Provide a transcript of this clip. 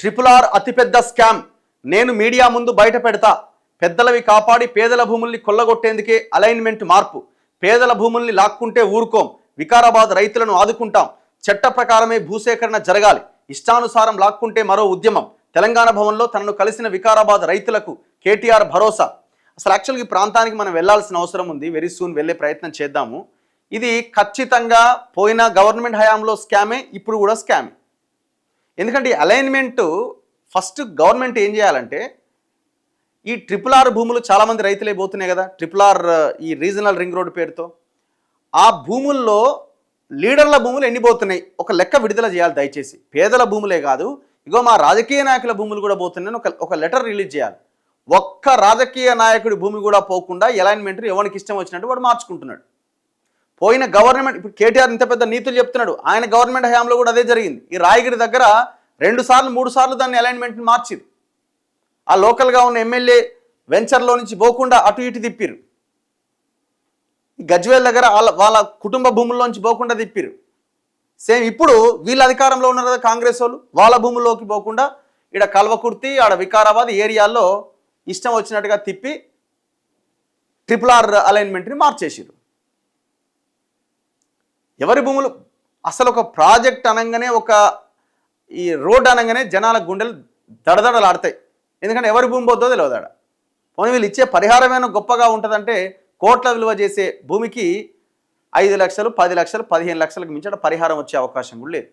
RRR అతిపెద్ద scam. నేను media ముందు బయట పెడతా. పెద్దలవి కాపాడి పేదల భూముల్ని కొల్లగొట్టేందుకే అలైన్మెంట్ మార్పు. పేదల భూముల్ని లాక్కుంటే ఊరుకోం. వికారాబాద్ రైతులను ఆదుకుంటాం. చట్ట ప్రకారమే భూసేకరణ జరగాలి. ఇష్టానుసారం లాక్కుంటే మరో ఉద్యమం. తెలంగాణ భవన్లో తనను కలిసిన వికారాబాద్ రైతులకు కేటీఆర్ భరోసా. అసలు యాక్చువల్గా ఈ ప్రాంతానికి మనం వెళ్లాల్సిన అవసరం ఉంది. వెరీ సూన్ వెళ్ళే ప్రయత్నం చేద్దాము. ఇది ఖచ్చితంగా పోయిన గవర్నమెంట్ హయాంలో స్కామే, ఇప్పుడు కూడా స్కామే. ఎందుకంటే ఈ అలైన్మెంట్ ఫస్ట్ గవర్నమెంట్ ఏం చేయాలంటే, ఈ RRR భూములు చాలామంది రైతులే పోతున్నాయి కదా, RRR ఈ రీజనల్ రింగ్ రోడ్ పేరుతో. ఆ భూముల్లో లీడర్ల భూములు ఎన్ని పోతున్నాయి ఒక లెక్క విడుదల చేయాలి దయచేసి. పేదల భూములే కాదు, ఇగో మా రాజకీయ నాయకుల భూములు కూడా పోతున్నాయని ఒక లెటర్ రిలీజ్ చేయాలి. ఒక్క రాజకీయ నాయకుడి భూమి కూడా పోకుండా అలైన్మెంట్ ఎవరికి ఇష్టం వచ్చినట్టు వాడు మార్చుకుంటున్నాడు. పోయిన గవర్నమెంట్, ఇప్పుడు కేటీఆర్ ఇంత పెద్ద నీతులు చెప్తున్నాడు, ఆయన గవర్నమెంట్ హయాంలో కూడా అదే జరిగింది. ఈ రాయగిరి దగ్గర 2 సార్లు 3 సార్లు దాన్ని అలైన్మెంట్ని మార్చిరు. ఆ లోకల్గా ఉన్న ఎమ్మెల్యే వెంచర్లో నుంచి పోకుండా అటు ఇటు తిప్పిరు. గజ్వేల్ దగ్గర వాళ్ళ కుటుంబ భూముల్లోంచి పోకుండా తిప్పిరు. సేమ్ ఇప్పుడు వీళ్ళ అధికారంలో ఉన్నారు కదా కాంగ్రెస్ వాళ్ళు, వాళ్ళ భూముల్లోకి పోకుండా ఇక్కడ కల్వకుర్తి, ఆడ వికారాబాద్ ఏరియాల్లో ఇష్టం వచ్చినట్టుగా తిప్పి RRR అలైన్మెంట్ని మార్చేసిరు. ఎవరి భూములు? అసలు ఒక ప్రాజెక్ట్ అనగానే, ఈ రోడ్ అనగానే జనాల గుండెలు దడదడలాడతాయి. ఎందుకంటే ఎవరి భూమి పోతుందో తెలియదాడ. పోనీ వీళ్ళు ఇచ్చే పరిహారమైన గొప్పగా ఉంటుందంటే, కోట్ల విలువ చేసే భూమికి 5 లక్షలు, 10 లక్షలు, 15 లక్షలకు మించి పరిహారం వచ్చే అవకాశం కూడా లేదు.